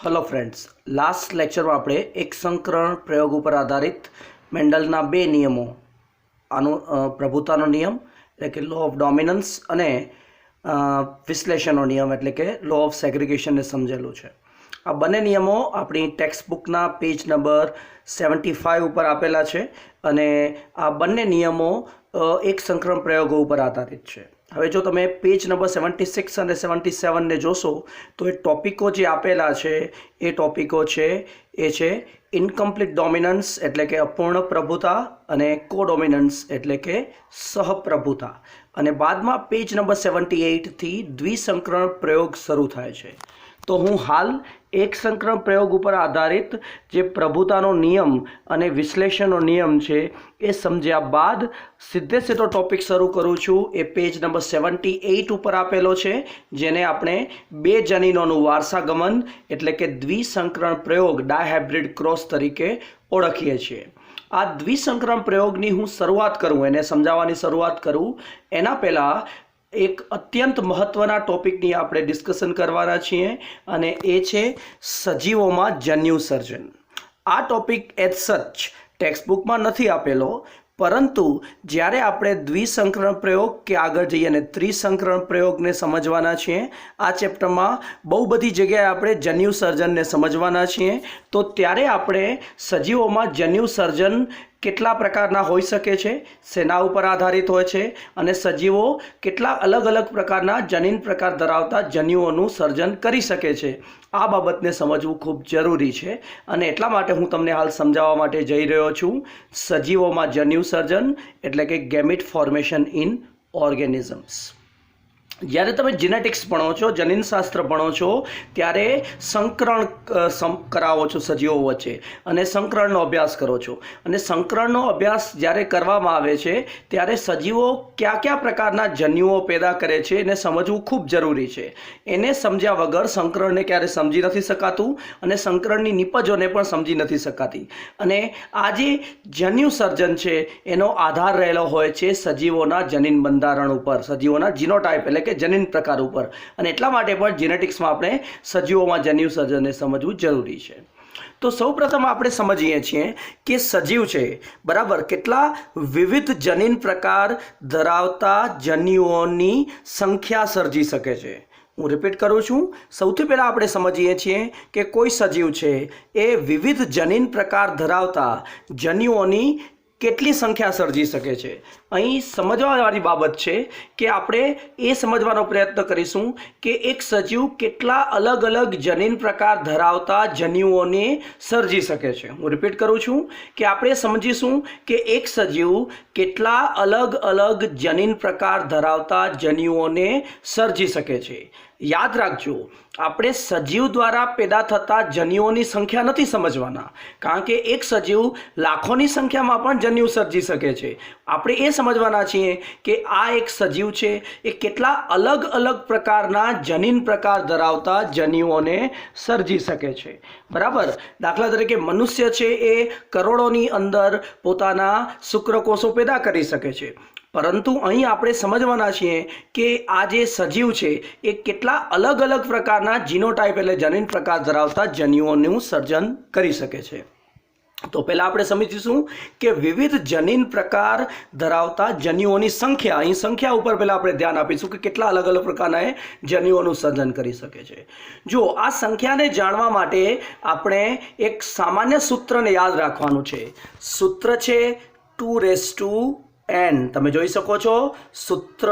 Hello friends, last lecture में આપણે એક સંકરણ પ્રયોગ ઉપર આધારિત મેન્ડલના બે નિયમો પ્રભુતાનો નિયમ એટલે કે લો ઓફ ડોમિનન્સ અને વિશ્લેષણનો નિયમ એટલે કે લો ઓફ સેગ્રીગેશનને સમજેલું છે। આ બંને નિયમો આપણી ટેક્સ્ટ બુકના પેજ નંબર 75 ઉપર આપેલા છે અને આ બંને નિયમો એક સંકરણ પ્રયોગો ઉપર આધારિત છે। હવે જો તમે પેજ નંબર 76 અને 77 ને જોશો તો એ ટોપિકો જે આપેલા છે એ ટોપિકો છે ઇનકમ્પ્લીટ ડોમિનન્સ એટલે કે અપૂર્ણ પ્રભુતા અને કોડોમિનન્સ એટલે કે સહપ્રભુતા અને બાદમાં પેજ નંબર 78 થી દ્વિસંકરણ પ્રયોગ શરૂ થાય છે। તો હું હાલ એક સંકરણ પ્રયોગ ઉપર આધારિત જે પ્રભુતાનો નિયમ અને વિશ્લેષણનો નિયમ છે એ સમજ્યા બાદ સીધો ટોપિક શરૂ કરું છું। એ પેજ નંબર 78 ઉપર આપેલો છે જેને આપણે બે જનીનોનું વારસાગમન એટલે કે દ્વિસંકરણ પ્રયોગ ડાયહાઇબ્રિડ ક્રોસ તરીકે ઓળખીએ છીએ। આ દ્વિસંકરણ પ્રયોગની હું શરૂઆત કરું, એને સમજાવવાની શરૂઆત કરું એના પહેલાં એક અત્યંત મહત્વના ટોપિકની આપણે ડિસ્કશન કરવાના છીએ અને એ છે સજીવોમાં જન્યુ સર્જન। આ ટોપિક એઝ સચ ટેક્સ્ટ બુકમાં નથી આપેલો, પરંતુ જ્યારે આપણે દ્વિસંકરણ પ્રયોગ કે આગળ જઈએ અને ત્રિસંકરણ પ્રયોગને સમજવાના છીએ, આ ચેપ્ટરમાં બહુ બધી જગ્યાએ આપણે જન્યુ સર્જનને સમજવાના છીએ। તો ત્યારે આપણે સજીવોમાં જન્યુ સર્જન કેટલા પ્રકારના હોઈ શકે છે, શેના ઉપર આધારિત હોય છે અને સજીવો કેટલા અલગ અલગ પ્રકારના જનીન પ્રકાર ધરાવતા જન્યુઓનું સર્જન કરી શકે છે, આ બાબતને સમજવું ખૂબ જરૂરી છે અને એટલા માટે હું તમને હાલ સમજાવવા માટે જઈ રહ્યો છું સજીવોમાં જન્યુ સર્જન એટલે કે ગેમિટ ફોર્મેશન ઇન ઓર્ગેનિઝમ્સ। જ્યારે તમે જીનેટિક્સ ભણો છો, જનીનશાસ્ત્ર ભણો છો, ત્યારે સંકરણ કરાવો છો સજીવો વચ્ચે અને સંકરણનો અભ્યાસ કરો છો અને સંકરણનો અભ્યાસ જ્યારે કરવામાં આવે છે ત્યારે સજીવો કયા કયા પ્રકારના જન્યુઓ પેદા કરે છે એને સમજવું ખૂબ જરૂરી છે। એને સમજ્યા વગર સંકરણને ક્યારે સમજી નથી શકાતું અને સંકરણની નિપજોને પણ સમજી નથી શકાતી અને આ જે જન્યુ સર્જન છે એનો આધાર રહેલો હોય છે સજીવોના જનીન બંધારણ ઉપર, સજીવોના જીનોટાઇપ એટલે કે જનીન પ્રકાર ઉપર અને એટલા માટે પણ જીનેટિક્સમાં આપણે સજીવોમાં જન્યુ સર્જનને સમજવું જરૂરી છે। તો સૌપ્રથમ આપણે સમજીએ છીએ કે સજીવ છે બરાબર કેટલા વિવિધ જનીન પ્રકાર ધરાવતા જન્યુઓની સંખ્યા સર્જી શકે છે। હું રિપીટ કરું છું, સૌથી પહેલાં આપણે સમજીએ છીએ કે કોઈ સજીવ છે એ વિવિધ જનીન પ્રકાર ધરાવતા જન્યુઓની કેટલી સંખ્યા સર્જી શકે છે। અહીં સમજવાવાળી બાબત છે કે આપણે એ સમજવાનો પ્રયત્ન કરીશું કે એક સજીવ કેટલા અલગ અલગ જનીન પ્રકાર ધરાવતા જન્યુઓને સર્જી શકે છે। હું રિપીટ કરું છું કે આપણે સમજીશું કે એક સજીવ કેટલા અલગ અલગ જનીન પ્રકાર ધરાવતા જન્યુઓને સર્જી શકે છે। યાદ રાખજો, આપણે સજીવ દ્વારા પેદા થતા જન્યુઓની સંખ્યા નથી સમજવાના, કારણ કે એક સજીવ લાખોની સંખ્યામાં પણ જન્યુ સર્જી શકે છે। આપણે એ સમજવાના છીએ કે આ એક સજીવ છે એ કેટલા અલગ અલગ પ્રકારના જનીન પ્રકાર ધરાવતા જન્યુઓને સર્જી શકે છે બરાબર। દાખલા તરીકે મનુષ્ય છે એ કરોડોની અંદર પોતાના શુક્રકોષો પેદા કરી શકે છે, પરંતુ અહીં આપણે સમજવાના છીએ કે આ જે સજીવ છે એ કેટલા અલગ અલગ પ્રકારના જીનોટાઇપ એટલે જનીન પ્રકાર ધરાવતા જન્યુઓનું સર્જન કરી શકે છે। તો પહેલાં આપણે સમજીશું કે વિવિધ જનીન પ્રકાર ધરાવતા જન્યુઓની સંખ્યા, અહીં સંખ્યા ઉપર પહેલાં આપણે ધ્યાન આપીશું કે કેટલા અલગ અલગ પ્રકારના જન્યુઓનું સર્જન કરી શકે છે। જો આ સંખ્યાને જાણવા માટે આપણે એક સામાન્ય સૂત્રને યાદ રાખવાનું છે। સૂત્ર છે 2n। તમે જોઈ શકો છો સૂત્ર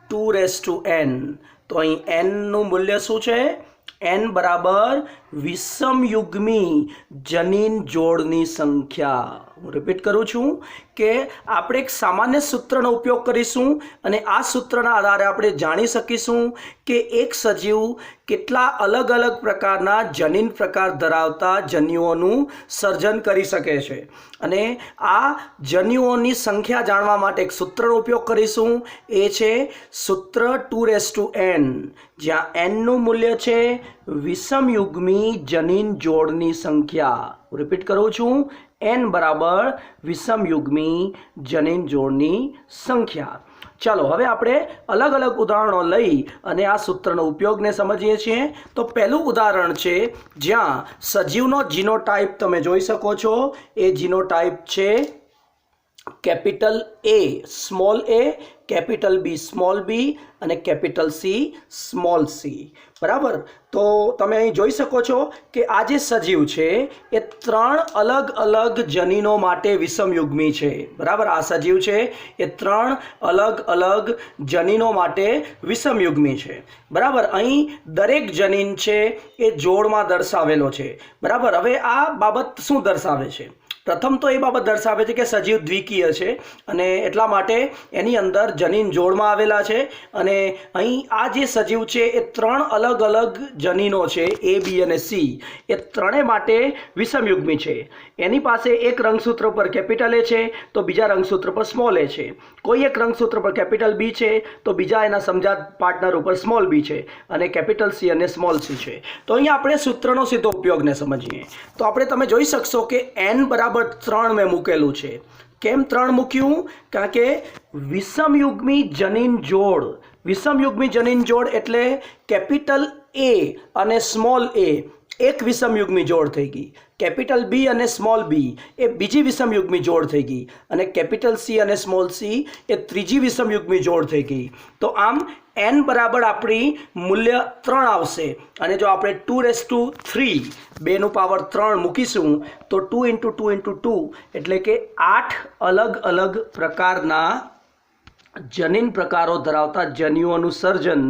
2n। તો અહીં n નું મૂલ્ય શું છે? n બરાબર વિષમયુગ્મી જનીન જોડની સંખ્યા। હું રિપીટ કરું છું કે આપણે એક સામાન્ય સૂત્રનો ઉપયોગ કરીશું અને આ સૂત્રના આધારે આપણે જાણી શકીશું કે એક સજીવ કેટલા અલગ અલગ પ્રકારના જનીન પ્રકાર ધરાવતા જન્યુઓનું સર્જન કરી શકે છે અને આ જન્યુઓની સંખ્યા જાણવા માટે એક સૂત્રનો ઉપયોગ કરીશું, એ છે સૂત્ર 2n, જ્યાં n નું મૂલ્ય છે વિષમયુગ્મી જનીન જોડની સંખ્યા। હું રિપીટ કરું છું, n બરાબર વિષમયુગ્મી જનીન જોડની સંખ્યા। ચાલો હવે આપણે અલગ અલગ ઉદાહરણો લઈ અને આ સૂત્રનો ઉપયોગને સમજીએ છીએ. તો પહેલું ઉદાહરણ છે જ્યાં સજીવનો જીનોટાઈપ તમે જોઈ શકો છો. એ જીનોટાઈપ છે capital A small a, capital B small b અને કેપિટલ C સ્મોલ c. બરાબર. તો તમે અહીં જોઈ શકો છો કે આ જે સજીવ છે એ 3 અલગ અલગ જનીનો માટે વિષમયુગ્મી છે. બરાબર. આ સજીવ છે એ 3 અલગ અલગ જનીનો માટે વિષમયુગ્મી છે. બરાબર. અહીં દરેક જનીન છે એ જોડમાં દર્શાવેલો છે. બરાબર. હવે આ બાબત શું દર્શાવે છે? પ્રથમ તો એ બાબત દર્શાવે છે કે સજીવ દ્વિકીય છે અને એટલા માટે એની અંદર જનીન જોડમાં આવેલા છે. અને અહીં આ જે સજીવ છે એ 3 અલગ અલગ જનીનો છે A, B અને C. એ ત્રણેય માટે વિષમયુગ્મી છે. એની પાસે એક રંગસૂત્ર પર કેપિટલ A છે તો બીજા રંગસૂત્ર પર સ્મોલ a છે. કોઈ એક રંગસૂત્ર પર કેપિટલ B છે તો બીજા એના સમજાત પાર્ટનર ઉપર સ્મોલ b છે અને કેપિટલ C અને સ્મોલ c છે. તો અહીંયા આપણે સૂત્રનો સીધો ઉપયોગને સમજીએ. તો આપણે તમે જોઈ શકશો કે n બરાબર 3 મેં મૂકેલું છે. કેમ 3 મૂક્યું? કારણ કે વિષમયુગ્મી જનીન જોડ. વિષમયુગ્મી જનીન જોડ એટલે કેપિટલ A અને સ્મોલ a એક વિષમયુગ્મી જોડ થઈ ગઈ. કેપિટલ B અને સ્મોલ b એ બીજી વિષમયુગ્મી જોડ થઈ ગઈ અને કેપિટલ C અને સ્મોલ c એ ત્રીજી વિષમયુગ્મી જોડ થઈ ગઈ. તો આમ n બરાબર આપણી મૂલ્ય 3 આવશે. અને જો આપણે 2⁵ 2નું પાવર 3 મૂકીશું તો 2 × 2 × 2 એટલે કે 8 અલગ અલગ પ્રકારના જનીન પ્રકારો ધરાવતા જન્યુઓનું સર્જન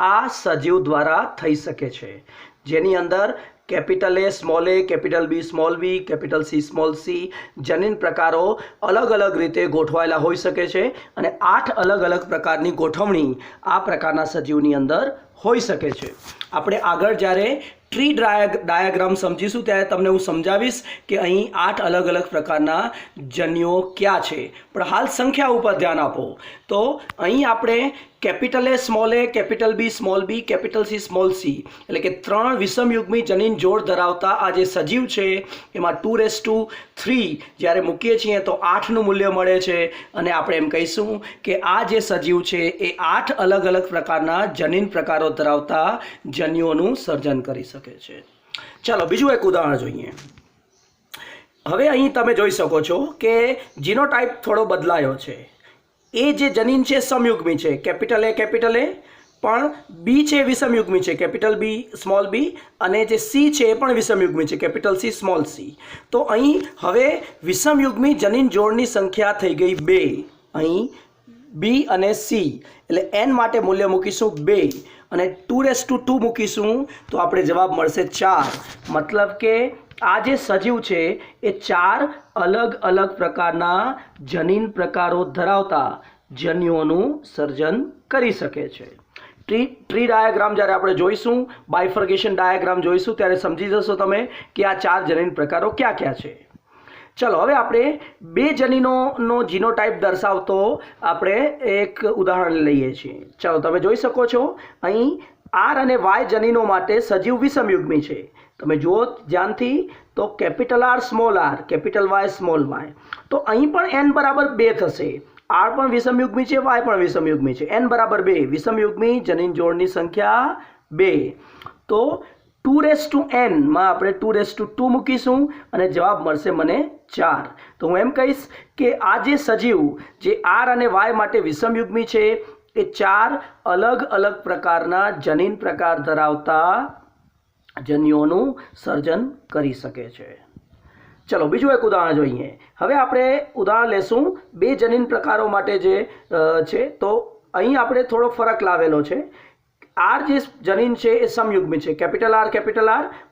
આ સજીવ દ્વારા થઈ શકે છે. જેની અંદર capital A small a, capital B small b, capital C small c જનીન પ્રકારો અલગ અલગ રીતે ગોઠવાયેલા હોઈ શકે છે અને 8 અલગ અલગ પ્રકારની ગોઠવણી આ પ્રકારના સજીવની અંદર હોઈ શકે છે. આપણે આગળ જ્યારે ટ્રી ડાયાગ્રામ સમજીશું ત્યારે તમને હું સમજાવીશ કે અહીં 8 અલગ અલગ પ્રકારના જન્યુઓ ક્યાં છે. પણ હાલ સંખ્યા ઉપર ધ્યાન આપો. તો અહીં આપણે capital A small a, capital B small b, capital C small c એટલે કે 3 વિષમયુગ્મી જનીન જોડ ધરાવતા આ જે સજીવ છે એમાં 2⁵ જ્યારે મૂકીએ છીએ તો 8નું મૂલ્ય મળે છે. અને આપણે એમ કહીશું કે આ જે સજીવ છે એ 8 અલગ અલગ પ્રકારના જનીન પ્રકારો ધરાવતા જન્યુઓનું સર્જન કરી શકે છે. ચાલો બીજું એક ઉદાહરણ જોઈએ. હવે અહીં તમે જોઈ શકો છો કે જીનોટાઈપ થોડો બદલાયો છે. એ જે જનીન છે સમયુગ્મી છે, કેપિટલ A પણ B છે વિષમયુગ્મી છે, કેપિટલ B સ્મોલ b અને જે C છે એ પણ વિષમયુગ્મી છે, કેપિટલ C સ્મોલ c. તો અહીં હવે વિષમયુગ્મી જનીન જોડની સંખ્યા થઈ ગઈ 2. અહીં B અને C એટલે n માટે મૂલ્ય મૂકીશું 2 અને 2⁵2 મૂકીશું તો આપણે જવાબ મળશે 4. મતલબ કે આ જે સજીવ છે એ 4 અલગ અલગ પ્રકારના જનીન પ્રકારો ધરાવતા જન્યુઓનું સર્જન કરી શકે છે. ટ્રી ડાયાગ્રામ જ્યારે આપણે જોઈશું, બાયફર્ગેશન ડાયાગ્રામ જોઈશું ત્યારે સમજી જશો તમે કે આ 4 જનીન પ્રકારો ક્યાં ક્યાં છે. ચલો હવે આપણે 2 જનીનોનો જીનોટાઈપ દર્શાવતો આપણે એક ઉદાહરણ લઈએ છીએ. ચાલો તમે જોઈ શકો છો અહીં R અને Y જનીનો માટે સજીવ વિષમયુગ્મી છે. તમે જુઓ ધ્યાનથી તો capital R small r, capital Y small y. તો અહીં પણ n બરાબર 2 થશે. R પણ વિષમયુગ્મી છે, Y પણ વિષમયુગ્મી છે. n બરાબર 2 વિષમયુગ્મી જનીન જોડની સંખ્યા 2. તો 2⁵n માં આપણે 2⁵2 મૂકીશું અને જવાબ મળશે મને 4. તો હું એમ કહીશ કે આ જે સજીવ જે R અને Y માટે વિષમયુગ્મી છે એ 4 અલગ અલગ પ્રકારના જનીન પ્રકાર ધરાવતા જન્યુઓનું સર્જન કરી શકે છે. ચલો બીજું એક ઉદાહરણ જોઈએ. હવે આપણે ઉદાહરણ લેશું 2 જનીન પ્રકારો માટે જે છે. તો અહીં આપણે થોડો ફરક લાવેલો છે. R જે જનીન છે એ સમયુગ્મી છે, કેપિટલ R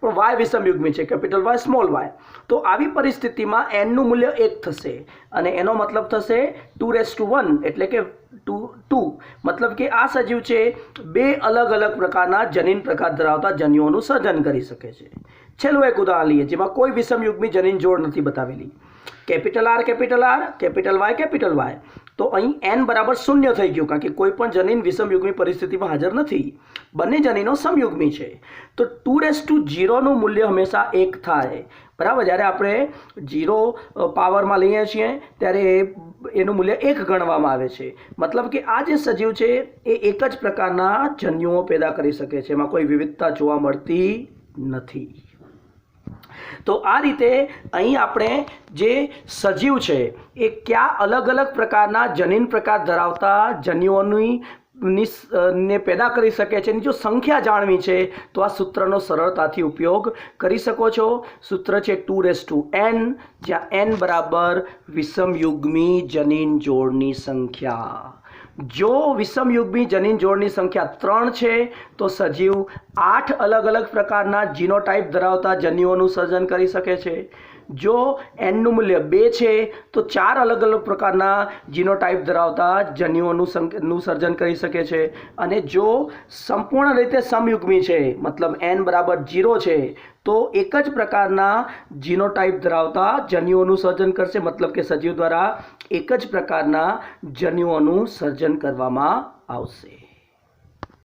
પણ Y વિષમયુગ્મી છે, કેપિટલ Y સ્મોલ y. તો આવી પરિસ્થિતિમાં n નું મૂલ્ય 1 થશે અને એનો મતલબ થશે 2⁵1 એટલે કે 2. મતલબ કે આ સજીવ છે 2 અલગ અલગ પ્રકારના જનીન પ્રકાર ધરાવતા જન્યુઓનું સર્જન કરી શકે છે. છેલ્લું એક ઉદાહરણ લઈએ જેમાં કોઈ વિષમયુગ્મી જનીન જોડ નથી બતાવેલી. Capital R, capital Y. તો અહીં n બરાબર 0 થઈ ગયું કારણ કે કોઈ પણ જનીન વિષમયુગ્મી પરિસ્થિતિમાં હાજર નથી. બંને જનીનો સમયુગ્મી છે. તો 2⁵0 નું મૂલ્ય હંમેશા 1 થાય. બરાબર. જ્યારે આપણે 0 પાવરમાં લઈએ છીએ ત્યારે એનું મૂલ્ય 1 ગણવામાં આવે છે। મતલબ કે આ જે સજીવ છે એ એક જ પ્રકારના જન્યુઓ પેદા કરી શકે છે, એમાં કોઈ વિવિધતા જોવા મળતી નથી। તો આ રીતે અહીં આપણે જે સજીવ છે એ કયા અલગ અલગ પ્રકારના જનીન પ્રકાર ધરાવતા જન્યુઓની ને પેદા કરી શકે છે, એની જો સંખ્યા જાણવી છે તો આ સૂત્રનો સરળતાથી ઉપયોગ કરી શકો છો। સૂત્ર છે 2n, જ્યાં n બરાબર વિષમયુગ્મી જનીન જોડની સંખ્યા। જો વિષમયુગ્મી જનીન જોડની સંખ્યા 3 છે તો સજીવ 8 અલગ અલગ પ્રકારના જીનોટાઈપ ધરાવતા જન્યુઓનું સર્જન કરી શકે છે। જો nનું મૂલ્ય 2 છે તો 4 અલગ અલગ પ્રકારના જીનોટાઈપ ધરાવતા જન્યુઓનું સર્જન કરી શકે છે। અને જો સંપૂર્ણ રીતે સમયુગ્મી છે, મતલબ n બરાબર 0 છે, તો એક જ પ્રકારના જીનોટાઈપ ધરાવતા જન્યુઓનું સર્જન કરશે, મતલબ કે સજીવ દ્વારા એક જ પ્રકારના જન્યુઓનું સર્જન કરવામાં આવશે।